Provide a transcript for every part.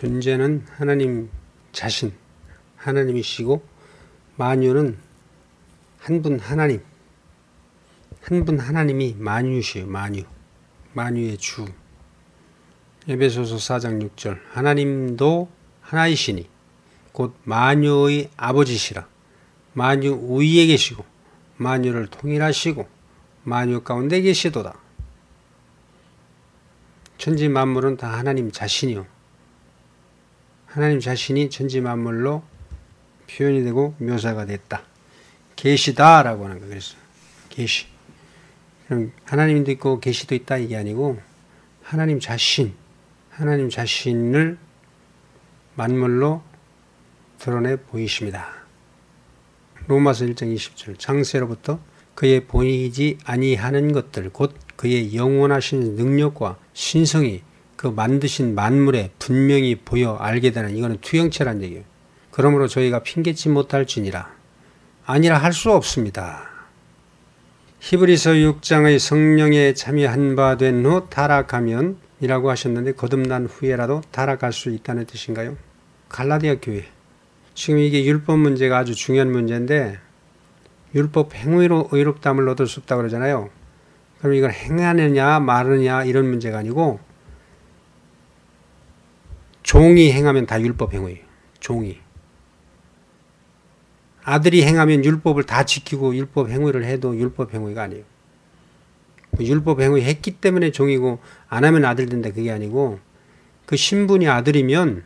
존재는 하나님 자신, 하나님이시고 만유는 한 분 하나님, 한 분 하나님이 만유시요. 만유의 주. 에베소서 4장 6절 하나님도 하나이시니 곧 만유의 아버지시라. 만유 위에 계시고 만유를 통일하시고 만유 가운데 계시도다. 천지 만물은 다 하나님 자신이요. 하나님 자신이 천지 만물로 표현이 되고 묘사가 됐다. 계시다라고 하는 거예요. 그래서 계시. 그럼 하나님도 있고 계시도 있다 이게 아니고 하나님 자신을 만물로 드러내 보이십니다. 로마서 1장 20절 창세로부터 그의 보이지 아니하는 것들 곧 그의 영원하신 능력과 신성이 그 만드신 만물에 분명히 보여 알게 되는 이거는 투영체란 얘기예요. 그러므로 저희가 핑계치 못할지니라 아니라 할 수 없습니다. 히브리서 6장의 성령에 참여한 바 된 후 타락하면 이라고 하셨는데 거듭난 후에라도 타락할 수 있다는 뜻인가요? 갈라디아 교회 지금 이게 율법 문제가 아주 중요한 문제인데 율법 행위로 의롭다함을 얻을 수 없다고 그러잖아요. 그럼 이걸 행하느냐 말느냐 이런 문제가 아니고 종이 행하면 다 율법 행위예요. 종이. 아들이 행하면 율법을 다 지키고 율법 행위를 해도 율법 행위가 아니에요. 율법 행위 했기 때문에 종이고 안 하면 아들 된다 그게 아니고 그 신분이 아들이면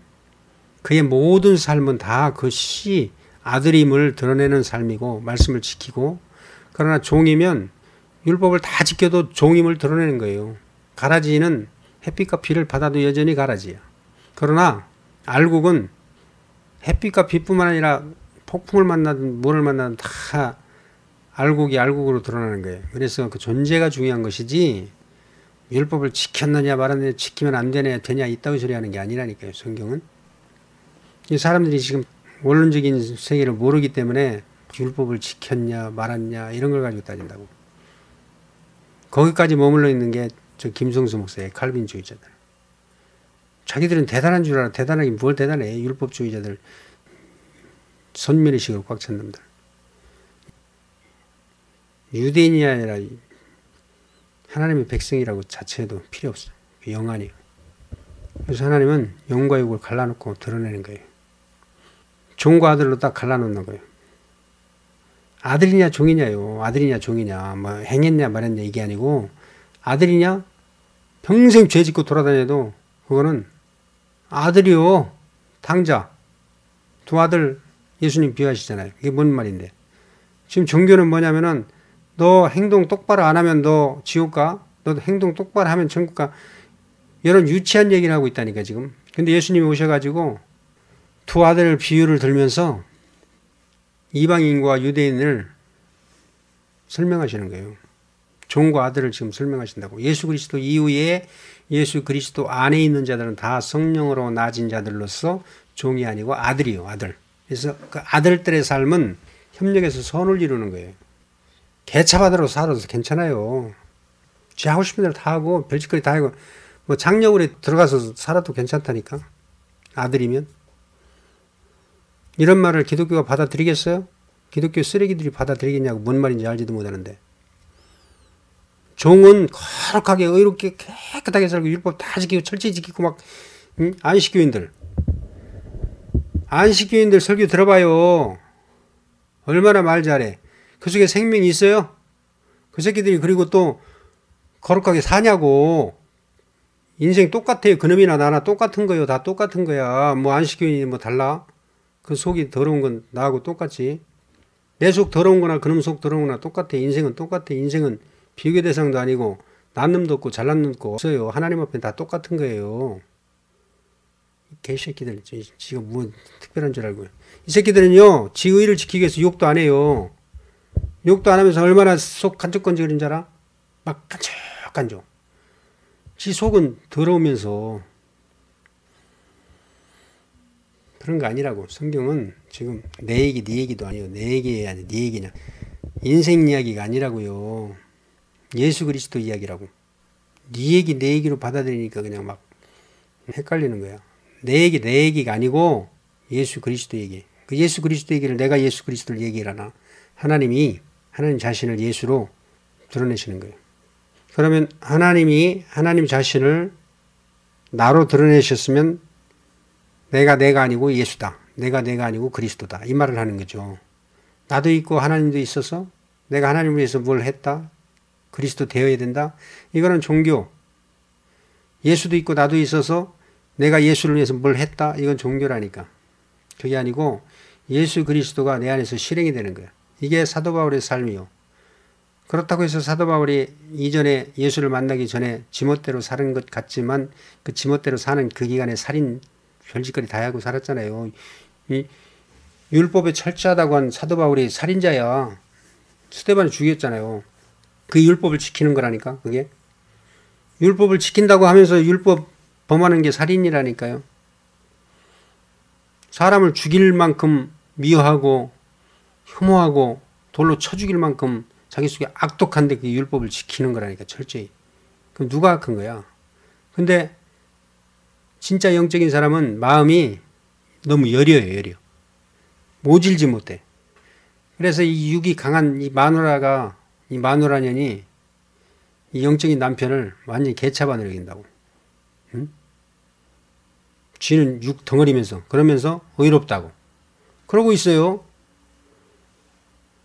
그의 모든 삶은 다 그것이 아들임을 드러내는 삶이고 말씀을 지키고 그러나 종이면 율법을 다 지켜도 종임을 드러내는 거예요. 가라지는 햇빛과 비를 받아도 여전히 가라지야. 그러나 알곡은 햇빛과 비뿐만 아니라 폭풍을 만나든 뭐를 만나든 다 알곡이 알곡으로 드러나는 거예요. 그래서 그 존재가 중요한 것이지 율법을 지켰느냐 말았느냐 지키면 안 되냐 이따위 소리 하는 게 아니라니까요. 성경은. 이 사람들이 지금 원론적인 세계를 모르기 때문에 율법을 지켰냐 말았냐 이런 걸 가지고 따진다고. 거기까지 머물러 있는 게 저 김성수 목사의 칼빈주의자들. 자기들은 대단한 줄 알아. 대단하긴 뭘 대단해. 율법주의자들. 선민의식으로 꽉 찬 놈들. 유대인이 아니라 하나님의 백성이라고 자체도 필요 없어요. 영안이에요. 그래서 하나님은 영과 육을 갈라놓고 드러내는 거예요. 종과 아들로 딱 갈라놓는 거예요. 아들이냐 종이냐요. 아들이냐 종이냐 뭐 행했냐 말했냐 이게 아니고 아들이냐 평생 죄 짓고 돌아다녀도 그거는 아들이요. 당자. 두 아들 예수님 비유하시잖아요. 이게 뭔 말인데. 지금 종교는 뭐냐면은 너 행동 똑바로 안 하면 너 지옥 가. 너 행동 똑바로 하면 천국 가. 이런 유치한 얘기를 하고 있다니까 지금. 근데 예수님이 오셔가지고 두 아들 비유를 들면서 이방인과 유대인을 설명하시는 거예요. 종과 아들을 지금 설명하신다고. 예수 그리스도 이후에 예수 그리스도 안에 있는 자들은 다 성령으로 나아진 자들로서 종이 아니고 아들이요. 아들. 그래서 그 아들들의 삶은 협력해서 선을 이루는 거예요. 개차반으로 살아도 괜찮아요. 지 하고 싶은 대로 다 하고 별짓거리 다 하고 뭐 장려울에 들어가서 살아도 괜찮다니까. 아들이면. 이런 말을 기독교가 받아들이겠어요? 기독교 쓰레기들이 받아들이겠냐고 뭔 말인지 알지도 못하는데. 종은 거룩하게 의롭게 깨끗하게 살고 율법 다 지키고 철저히 지키고 막 안식교인들 설교 들어봐요. 얼마나 말 잘해. 그 속에 생명이 있어요? 그 새끼들이 그리고 또 거룩하게 사냐고. 인생 똑같아요. 그놈이나 나나 똑같은 거예요. 다 똑같은 거야. 뭐 안식교인이 뭐 달라? 그 속이 더러운 건 나하고 똑같지. 내 속 더러운 거나 그놈 속 더러운 거나 똑같아. 인생은 똑같아. 인생은 비교 대상도 아니고 난 놈도 없고 잘난 놈도 없어요. 하나님 앞에 다 똑같은 거예요. 개새끼들 지가 뭐 특별한 줄 알고요. 이 새끼들은요. 지 의를 지키기 위해서 욕도 안 해요. 욕도 안 하면서 얼마나 속 간적건적인 줄 알아? 막 간적간적. 지 속은 더러우면서 그런 거 아니라고. 성경은 지금 내 얘기 네 얘기도 아니에요. 내 얘기 아니 네 얘기냐. 인생 이야기가 아니라고요. 예수 그리스도 이야기라고. 네 얘기 내 얘기로 받아들이니까 그냥 막 헷갈리는 거야. 내 얘기가 아니고 예수 그리스도 얘기. 그 예수 그리스도 얘기를 내가 예수 그리스도를 얘기하나 하나님 자신을 예수로 드러내시는 거예요. 그러면 하나님 자신을 나로 드러내셨으면 내가 아니고 예수다. 내가 아니고 그리스도다. 이 말을 하는 거죠. 나도 있고 하나님도 있어서 내가 하나님을 위해서 뭘 했다. 그리스도 되어야 된다. 이거는 종교. 예수도 있고 나도 있어서 내가 예수를 위해서 뭘 했다. 이건 종교라니까. 그게 아니고 예수 그리스도가 내 안에서 실행이 되는 거야. 이게 사도 바울의 삶이요. 그렇다고 해서 사도 바울이 이전에 예수를 만나기 전에 지멋대로 사는 것 같지만 그 지멋대로 사는 그 기간에 살인 별짓거리 다 하고 살았잖아요. 이 율법에 철저하다고 한 사도 바울이 살인자야. 스데반을 죽였잖아요. 그 율법을 지키는 거라니까 그게. 율법을 지킨다고 하면서 율법 범하는 게 살인이라니까요. 사람을 죽일 만큼 미워하고 혐오하고 돌로 쳐 죽일 만큼 자기 속에 악독한데 그 율법을 지키는 거라니까 철저히. 그럼 누가 악한 거야? 근데 진짜 영적인 사람은 마음이 너무 여려. 모질지 못해. 그래서 이 육이 강한 이 마누라년이 이 영적인 남편을 완전히 개차반으로 여긴다고. 응? 쥐는 육 덩어리면서 그러면서 의롭다고. 그러고 있어요.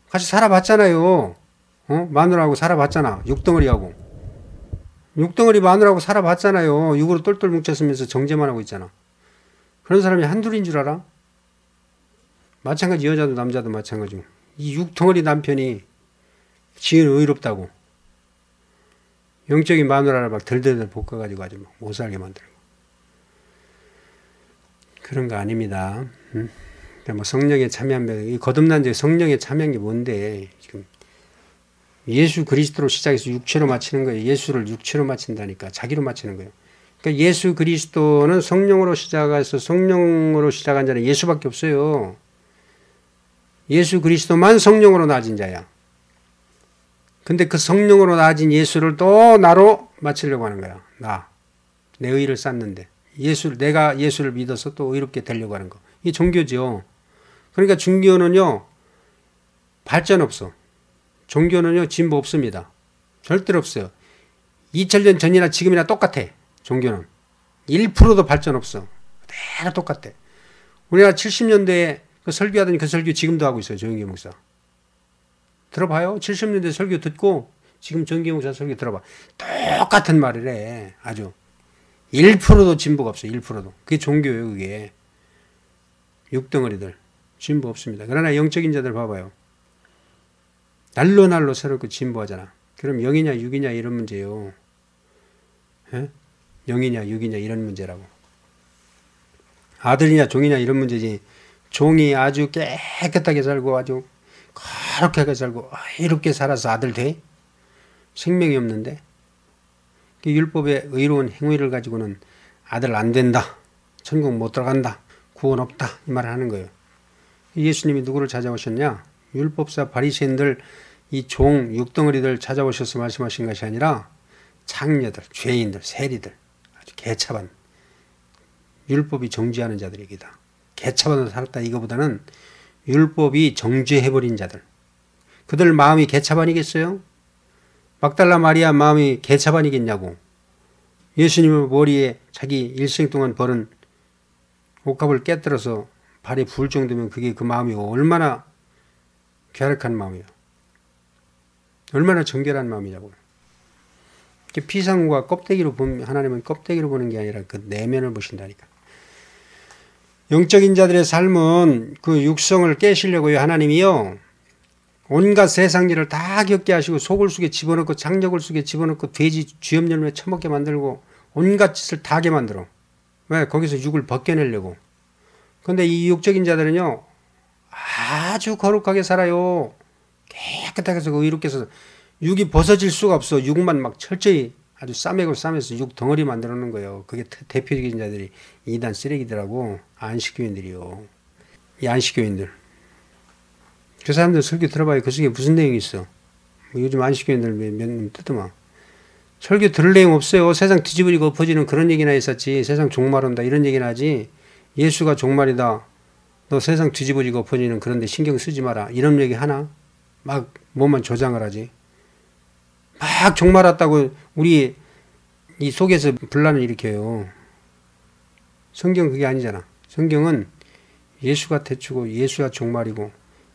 같이 살아봤잖아요. 마누라하고 살아봤잖아. 육덩어리하고. 육덩어리 마누라하고 살아봤잖아요. 육으로 똘똘 뭉쳤으면서 정죄만 하고 있잖아. 그런 사람이 한둘인 줄 알아? 마찬가지 여자도 남자도 마찬가지고. 이 육덩어리 남편이 지은 의롭다고. 영적인 마누라를 막 덜덜덜 볶아가지고 아주 막 못 살게 만들고. 그런 거 아닙니다. 뭐 성령에 참여한, 이 거듭난 자 성령에 참여한 게 뭔데, 지금. 예수 그리스도로 시작해서 육체로 마치는 거예요. 예수를 육체로 마친다니까. 자기로 마치는 거예요. 그러니까 예수 그리스도는 성령으로 시작해서 성령으로 시작한 자는 예수밖에 없어요. 예수 그리스도만 성령으로 나아진 자야. 근데 그 성령으로 나아진 예수를 또 나로 마치려고 하는 거야. 내 의를 쌓는데. 내가 예수를 믿어서 또 의롭게 되려고 하는 거. 이게 종교죠. 그러니까 종교는요, 발전 없어. 종교는요, 진보 없습니다. 절대로 없어요. 2000년 전이나 지금이나 똑같아. 종교는. 1%도 발전 없어. 그대로 똑같아. 우리가 70년대에 그 설교하더니 그 설교 지금도 하고 있어요. 조영기 목사. 들어봐요. 70년대 설교 듣고 지금 조영기 목사 설교 들어봐. 똑같은 말을 해. 아주. 1%도 진보가 없어요. 1%도. 그게 종교예요. 그게. 육덩어리들. 진보 없습니다. 그러나 영적인 자들 봐봐요. 날로 새롭게 진보하잖아. 그럼 영이냐 육이냐 이런 문제요. 에? 영이냐 육이냐 이런 문제라고. 아들이냐 종이냐 이런 문제지. 종이 아주 깨끗하게 살고 아주 거룩하게 살고 이롭게 살아서 아들 돼? 생명이 없는데. 율법의 의로운 행위를 가지고는 아들 안 된다. 천국 못 들어간다. 구원 없다. 이 말을 하는 거예요. 예수님이 누구를 찾아오셨냐? 율법사 바리새인들 이 종 육덩어리들 찾아오셔서 말씀하신 것이 아니라 창녀들, 죄인들, 세리들 아주 개차반 율법이 정죄하는 자들이기다. 개차반으로 살았다 이거보다는 율법이 정죄해버린 자들. 그들 마음이 개차반이겠어요? 막달라 마리아 마음이 개차반이겠냐고. 예수님의 머리에 자기 일생 동안 벌은 옷값을 깨뜨려서 발에 부을 정도면 그게 그 마음이 얼마나 쾌락한 마음이야. 얼마나 정결한 마음이냐고. 피상과 껍데기로 보면 하나님은 껍데기로 보는 게 아니라 그 내면을 보신다니까. 영적인 자들의 삶은 그 육성을 깨시려고요. 하나님이요. 온갖 세상 일을 다 겪게 하시고 속을 속에 집어넣고 장력을 속에 집어넣고 돼지 쥐염열매 처먹게 만들고 온갖 짓을 다 하게 만들어. 왜? 거기서 육을 벗겨내려고. 근데 이 육적인 자들은요. 아주 거룩하게 살아요. 깨끗하게 해서 의롭게 해서 육이 벗어질 수가 없어. 육만 막 철저히 아주 싸매고 싸매서 육 덩어리 만들어 놓는 거예요. 그게 대표적인 자들이 이단 쓰레기들하고 안식교인들이요. 이 안식교인들. 그 사람들 설교 들어봐요. 그 속에 무슨 내용이 있어. 요즘 안식교인들 몇 명 뜯어봐. 설교 들을 내용 없어요. 세상 뒤집어지고 엎어지는 그런 얘기나 했었지. 세상 종말 온다 이런 얘기나 하지. 예수가 종말이다. 너 세상 뒤집어지고 엎어지는 그런데 신경 쓰지 마라. 이런 얘기 하나? 막 뭐만 조장을 하지. 막 종말 왔다고 우리 이 속에서 분란을 일으켜요. 성경 그게 아니잖아. 성경은 예수가 태초고 예수가 종말이고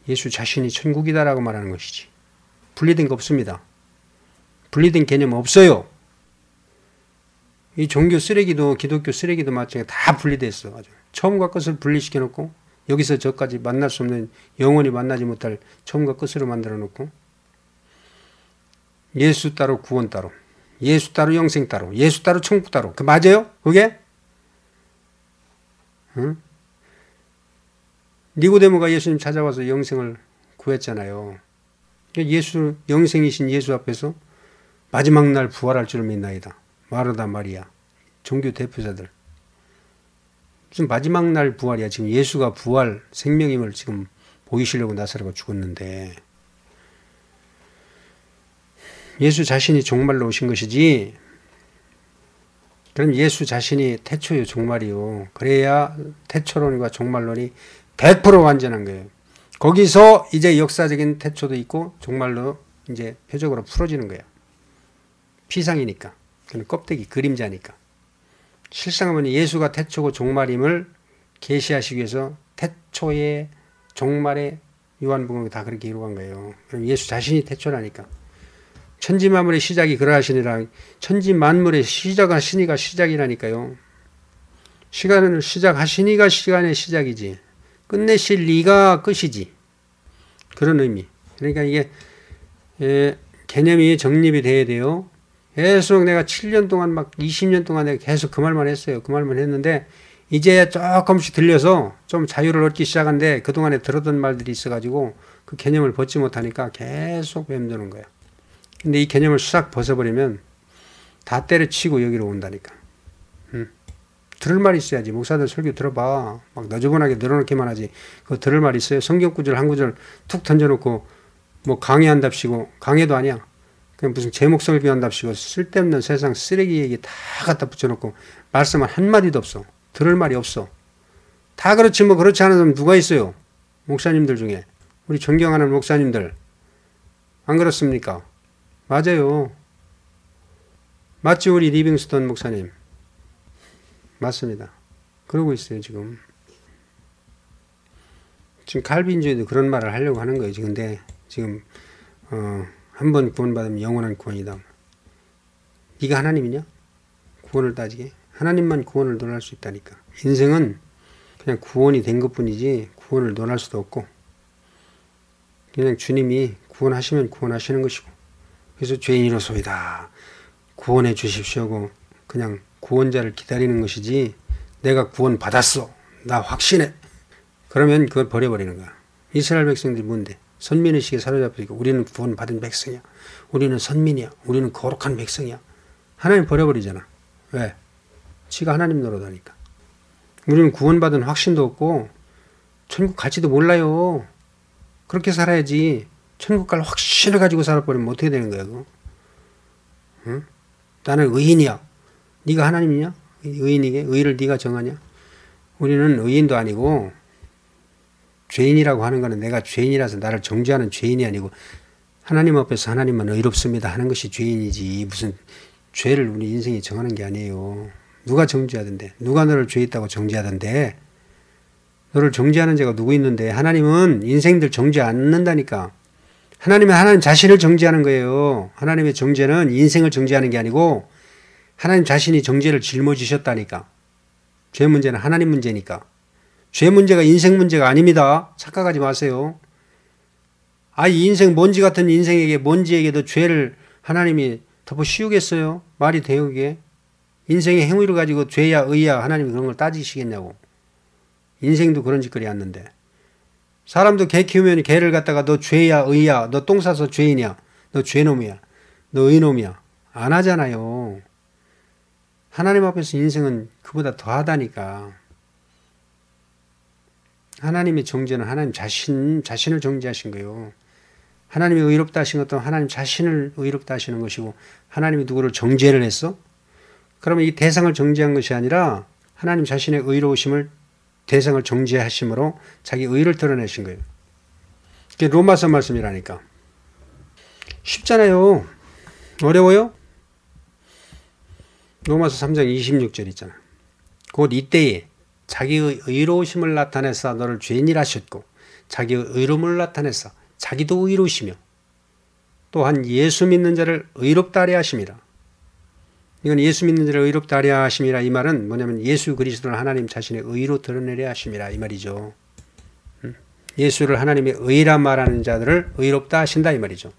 예수 자신이 천국이다라고 말하는 것이지. 분리된 거 없습니다. 분리된 개념 없어요. 이 종교 쓰레기도 기독교 쓰레기도 마찬가지로 다 분리됐어. 아주. 처음과 끝을 분리시켜 놓고 여기서 저까지 만날 수 없는 영원히 만나지 못할 처음과 끝으로 만들어 놓고 예수 따로 구원 따로 예수 따로 영생 따로 예수 따로 천국 따로 그 맞아요? 그게? 응? 니고데모가 예수님 찾아와서 영생을 구했잖아요. 예수 영생이신 예수 앞에서 마지막 날 부활할 줄 믿나이다. 마르다 마리아 종교 대표자들 무슨 마지막 날 부활이야. 지금 예수가 부활 생명임을 지금 보이시려고 나사로가 죽었는데 예수 자신이 종말로 오신 것이지. 그럼 예수 자신이 태초요 종말이요. 그래야 태초론과 종말론이 100% 완전한 거예요. 거기서 이제 역사적인 태초도 있고 종말로 이제 표적으로 풀어지는 거예요. 피상이니까. 그건 껍데기 그림자니까. 실상은 예수가 태초고 종말임을 계시하시기 위해서 태초의 종말의 요한복음이 다 그렇게 이루어간 거예요. 그럼 예수 자신이 태초라니까. 천지만물의 시작이 그러하시니라. 천지만물의 시작하시니가 시작이라니까요. 시간을 시작하시니가 시간의 시작이지. 끝내실 리가 끝이지. 그런 의미. 그러니까 이게 개념이 정립이 돼야 돼요. 계속 내가 7년 동안 막 20년 동안 내가 계속 그 말만 했어요. 그 말만 했는데 이제 조금씩 들려서 좀 자유를 얻기 시작한데 그동안에 들었던 말들이 있어가지고 그 개념을 벗지 못하니까 계속 맴도는 거야. 근데 이 개념을 싹 벗어버리면 다 때려치고 여기로 온다니까. 들을 말 있어야지. 목사들 설교 들어봐. 막 너저분하게 늘어놓기만 하지. 그거 들을 말 있어요. 성경 구절 한 구절 툭 던져놓고 뭐 강의한답시고 강의도 아니야. 그냥 무슨 제목 설교한답시고 쓸데없는 세상 쓰레기 얘기 다 갖다 붙여놓고 말씀은 한마디도 없어. 들을 말이 없어. 다 그렇지 뭐 그렇지 않은 사람 누가 있어요. 목사님들 중에. 우리 존경하는 목사님들. 안 그렇습니까? 맞아요. 맞지 우리 리빙스턴 목사님. 맞습니다. 그러고 있어요 지금. 지금 칼빈주의도 그런 말을 하려고 하는 거예요. 근데 지금 한 번 구원받으면 영원한 구원이다. 네가 하나님이냐? 구원을 따지게. 하나님만 구원을 논할 수 있다니까. 인생은 그냥 구원이 된 것뿐이지 구원을 논할 수도 없고 그냥 주님이 구원하시면 구원하시는 것이고 그래서 죄인이로소이다. 구원해 주십시오고 그냥 구원자를 기다리는 것이지 내가 구원 받았어. 나 확신해. 그러면 그걸 버려버리는 거야. 이스라엘 백성들이 뭔데? 선민의식에 사로잡히니까 우리는 구원 받은 백성이야. 우리는 선민이야. 우리는 거룩한 백성이야. 하나님 버려버리잖아. 왜? 지가 하나님 노릇하니까. 우리는 구원받은 확신도 없고 천국 갈지도 몰라요. 그렇게 살아야지. 천국 갈 확신을 가지고 살아버리면 어떻게 되는 거야 그거? 응? 나는 의인이야. 네가 하나님이냐? 의인이게? 의를 네가 정하냐? 우리는 의인도 아니고 죄인이라고 하는 거는 내가 죄인이라서 나를 정죄하는 죄인이 아니고 하나님 앞에서 하나님만 의롭습니다 하는 것이 죄인이지 무슨 죄를 우리 인생이 정하는 게 아니에요. 누가 정죄하던데? 누가 너를 죄있다고 정죄하던데? 너를 정죄하는 자가 누구 있는데? 하나님은 인생들 정죄 않는다니까. 하나님은 하나님 자신을 정죄하는 거예요. 하나님의 정죄는 인생을 정죄하는 게 아니고 하나님 자신이 정죄를 짊어지셨다니까. 죄 문제는 하나님 문제니까. 죄 문제가 인생 문제가 아닙니다. 착각하지 마세요. 이 인생 먼지 같은 인생에게 먼지에게도 죄를 하나님이 덮어 씌우겠어요? 말이 돼요 그게? 인생의 행위를 가지고 죄야 의야 하나님이 그런 걸 따지시겠냐고. 인생도 그런 짓거리 않는데. 사람도 개 키우면 개를 갖다가 너 죄야 의야 너 똥 싸서 죄인이야 너 죄놈이야 너 의놈이야 안 하잖아요. 하나님 앞에서 인생은 그보다 더하다니까. 하나님의 정죄는 하나님 자신을 정죄하신 거예요. 하나님이 의롭다 하신 것도 하나님 자신을 의롭다 하시는 것이고 하나님이 누구를 정죄를 했어? 그러면 이 대상을 정죄한 것이 아니라 하나님 자신의 의로우심을 대상을 정죄하심으로 자기 의를 드러내신 거예요. 그게 로마서 말씀이라니까. 쉽잖아요. 어려워요? 로마서 3장 26절 있잖아. 곧 이때에 자기의 의로우심을 나타내사 너를 죄인이라 하셨고 자기의 의로움을 나타내사 자기도 의로우시며 또한 예수 믿는 자를 의롭다 하려 하심이라. 이건 예수 믿는 자를 의롭다 하려 하심이라 이 말은 뭐냐면 예수 그리스도를 하나님 자신의 의로 드러내려 하심이라 이 말이죠. 예수를 하나님의 의라 말하는 자들을 의롭다 하신다 이 말이죠.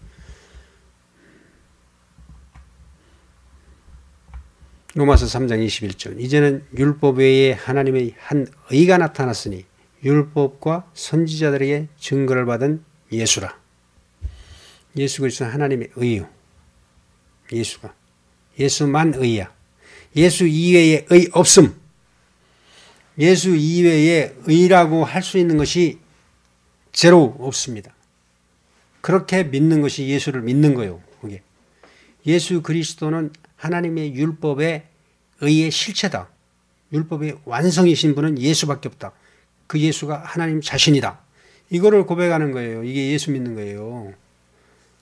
로마서 3장 21절 이제는 율법 외에 하나님의 한 의가 나타났으니 율법과 선지자들에게 증거를 받은 예수라. 예수 그리스도는 하나님의 의요. 예수가. 예수만 의야. 예수 이외에 의 없음. 예수 이외에 의라고 할 수 있는 것이 제로 없습니다. 그렇게 믿는 것이 예수를 믿는 거예요. 그게. 예수 그리스도는 하나님의 율법의 의의 실체다. 율법의 완성이신 분은 예수밖에 없다. 그 예수가 하나님 자신이다. 이거를 고백하는 거예요. 이게 예수 믿는 거예요.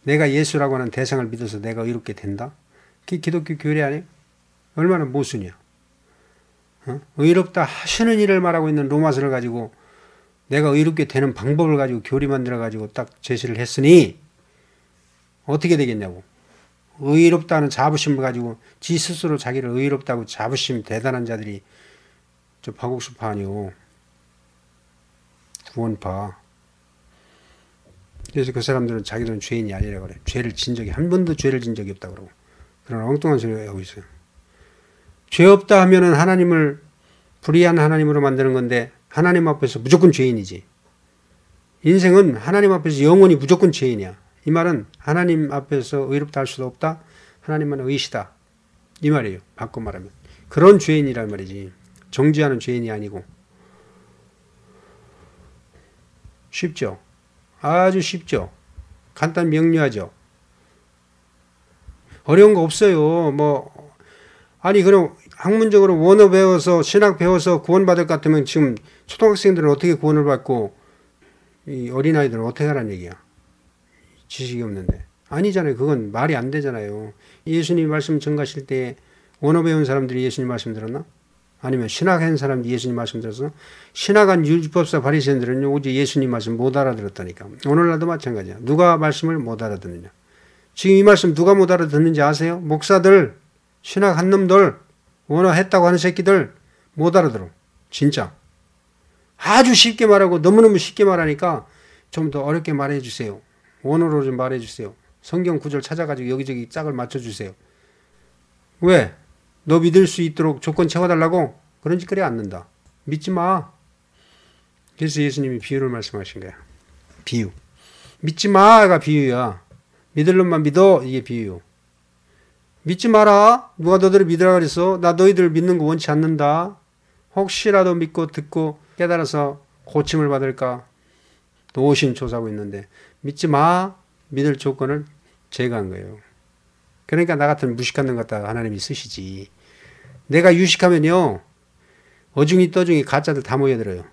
내가 예수라고 하는 대상을 믿어서 내가 의롭게 된다? 그게 기독교 교리 아니에요? 얼마나 모순이야. 의롭다 하시는 일을 말하고 있는 로마서를 가지고 내가 의롭게 되는 방법을 가지고 교리 만들어 가지고 딱 제시를 했으니 어떻게 되겠냐고. 의롭다는 자부심을 가지고 지 스스로 자기를 의롭다고 자부심 대단한 자들이 저 파국수파 아니오. 구원파. 그래서 그 사람들은 자기들은 죄인이 아니라고 그래. 죄를 진 적이 한 번도 죄를 진 적이 없다고 그러고 그런 엉뚱한 소리를 하고 있어요. 죄 없다 하면은 하나님을 불의한 하나님으로 만드는 건데 하나님 앞에서 무조건 죄인이지. 인생은 하나님 앞에서 영원히 무조건 죄인이야. 이 말은 하나님 앞에서 의롭다 할 수도 없다. 하나님만 의시다. 이 말이에요. 바꿔 말하면. 그런 죄인이란 말이지. 정죄하는 죄인이 아니고. 쉽죠? 아주 쉽죠? 간단 명료하죠? 어려운 거 없어요. 아니 그럼 학문적으로 원어 배워서 신학 배워서 구원받을 것 같으면 지금 초등학생들은 어떻게 구원을 받고 이 어린아이들은 어떻게 하라는 얘기야. 지식이 없는데. 아니잖아요. 그건 말이 안 되잖아요. 예수님 말씀 전가하실 때 원어 배운 사람들이 예수님 말씀 들었나? 아니면 신학한 사람들이 예수님 말씀 들었어? 신학한 율법사 바리새인들은 오직 예수님 말씀 못 알아들었다니까. 오늘날도 마찬가지야. 누가 말씀을 못 알아듣느냐. 지금 이 말씀 누가 못 알아듣는지 아세요? 목사들, 신학한 놈들, 원어 했다고 하는 새끼들 못 알아들어. 진짜. 아주 쉽게 말하고 너무너무 쉽게 말하니까 좀 더 어렵게 말해 주세요. 원어로 좀 말해 주세요. 성경 구절 찾아가지고 여기저기 짝을 맞춰주세요. 왜? 너 믿을 수 있도록 조건 채워달라고? 그런 짓거리 않는다. 믿지 마. 그래서 예수님이 비유를 말씀하신 거야. 비유. 믿지 마가 비유야. 믿을 놈만 믿어. 이게 비유. 믿지 마라. 누가 너희들을 믿으라 그랬어? 나 너희들 믿는 거 원치 않는다. 혹시라도 믿고 듣고 깨달아서 고침을 받을까? 노심초사하고 있는데 믿지 마. 믿을 조건을 제거한 거예요. 그러니까 나 같은 무식한 놈 갖다 하나님이 쓰시지. 내가 유식하면요. 어중이 떠중이 가짜들 다 모여들어요.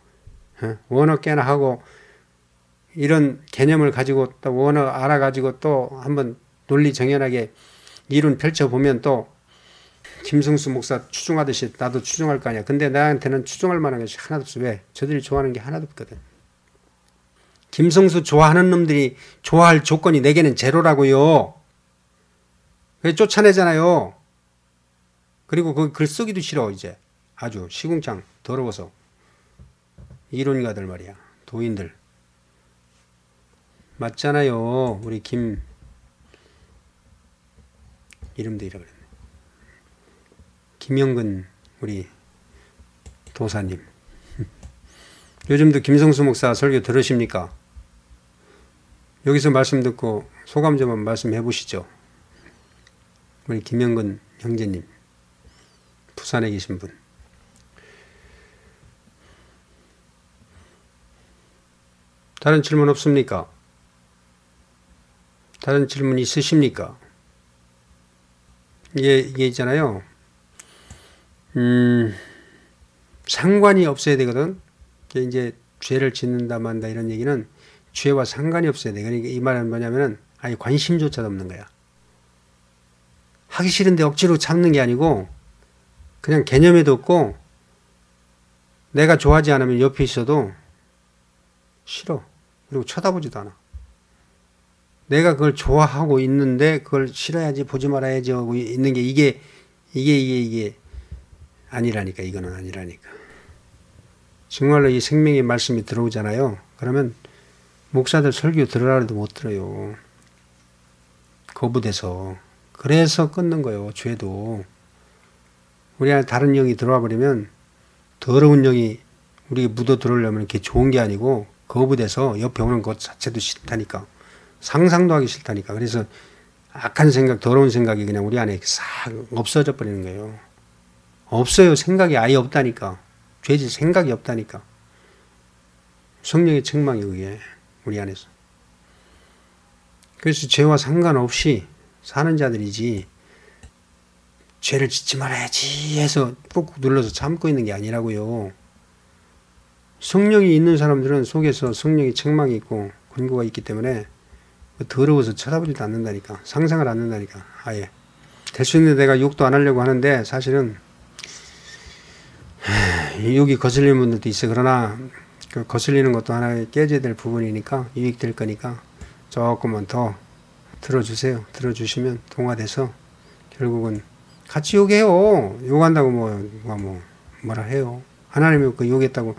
원어 깨나 하고 이런 개념을 가지고 또 원어 알아가지고 또 한번 논리 정연하게 이론 펼쳐보면 또 김성수 목사 추종하듯이 나도 추종할 거 아니야. 근데 나한테는 추종할 만한 것이 하나도 없어. 왜? 저들이 좋아하는 게 하나도 없거든. 김성수 좋아하는 놈들이 좋아할 조건이 내게는 제로라고요. 왜 쫓아내잖아요. 그리고 그 글 쓰기도 싫어 이제. 아주 시궁창 더러워서. 이론가들 말이야. 도인들. 맞잖아요. 우리 이름도 잃어버렸네. 김영근 우리 도사님. 요즘도 김성수 목사 설교 들으십니까? 여기서 말씀 듣고 소감 좀 한번 말씀해 보시죠. 우리 김영근 형제님. 부산에 계신 분. 다른 질문 없습니까? 다른 질문 있으십니까? 이게 있잖아요. 상관이 없어야 되거든. 이제 죄를 짓는다 만다 이런 얘기는 죄와 상관이 없어야 돼. 그러니까 이 말은 뭐냐면은 아예 관심조차도 없는 거야. 하기 싫은데 억지로 참는 게 아니고 그냥 개념에도 없고 내가 좋아하지 않으면 옆에 있어도 싫어. 그리고 쳐다보지도 않아. 내가 그걸 좋아하고 있는데 그걸 싫어야지 보지 말아야지 하고 있는 게 이게 아니라니까. 이거는 아니라니까. 정말로 이 생명의 말씀이 들어오잖아요. 그러면 목사들 설교 들으라 해도 못 들어요. 거부돼서. 그래서 끊는 거예요. 죄도. 우리 안에 다른 영이 들어와 버리면 더러운 영이 우리에 묻어 들어오려면 그게 좋은 게 아니고 거부돼서 옆에 오는 것 자체도 싫다니까. 상상도 하기 싫다니까. 그래서 악한 생각, 더러운 생각이 그냥 우리 안에 싹 없어져 버리는 거예요. 없어요. 생각이 아예 없다니까. 죄질 생각이 없다니까. 성령의 책망이 그게 우리 안에서. 그래서 죄와 상관없이 사는 자들이지 죄를 짓지 말아야지 해서 꾹꾹 눌러서 참고 있는 게 아니라고요. 성령이 있는 사람들은 속에서 성령의 책망이 있고 권고가 있기 때문에 더러워서 쳐다보지도 않는다니까. 상상을 않는다니까. 아예. 될 수 있는데 내가 욕도 안 하려고 하는데 사실은 욕이 거슬리는 분들도 있어. 그러나 그 거슬리는 것도 하나의 깨져야 될 부분이니까 유익될 거니까 조금만 더 들어주세요. 들어주시면 동화돼서 결국은 같이 욕해요. 욕한다고 뭐라 해요. 하나님이 그 욕했다고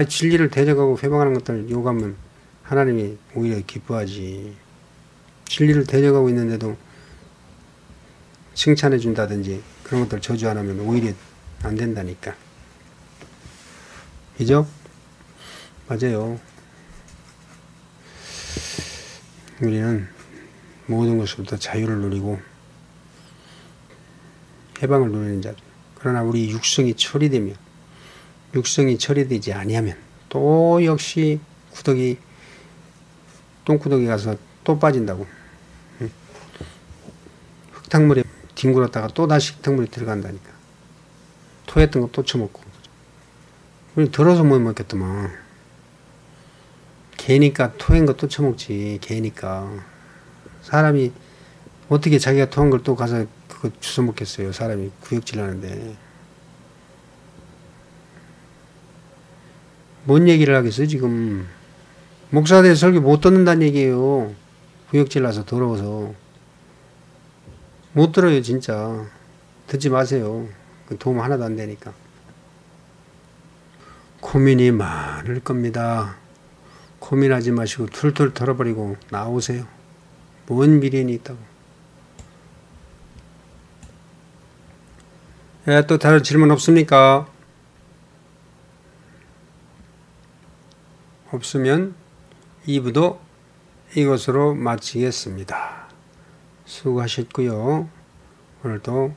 진리를 대적하고 회방하는 것들 욕하면 하나님이 오히려 기뻐하지. 진리를 대적하고 있는데도 칭찬해 준다든지 그런 것들 저주 안 하면 오히려 안 된다니까. 그죠? 맞아요. 우리는 모든 것으로부터 자유를 누리고 해방을 누리는 자들. 그러나 우리 육성이 처리되지 아니하면 또 역시 똥구덩이 가서 또 빠진다고. 흙탕물에 뒹굴었다가 또 다시 흙탕물에 들어간다니까. 토했던 거 또 처먹고. 우리 더러워서 못 먹겠더만. 개니까 토한 거 또 처먹지. 개니까. 사람이 어떻게 자기가 토한 걸 또 가서 그거 주워 먹겠어요. 사람이 구역질 하는데. 뭔 얘기를 하겠어요 지금. 목사들 설교 못 듣는다는 얘기예요. 구역질 나서 더러워서. 못 들어요 진짜. 듣지 마세요. 도움 하나도 안 되니까. 고민이 많을 겁니다. 고민하지 마시고 툴툴 털어버리고 나오세요. 뭔 미련이 있다고. 또 다른 질문 없습니까? 없으면 2부도 이것으로 마치겠습니다. 수고하셨고요. 오늘도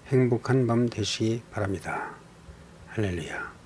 행복한 밤 되시기 바랍니다. 할렐루야.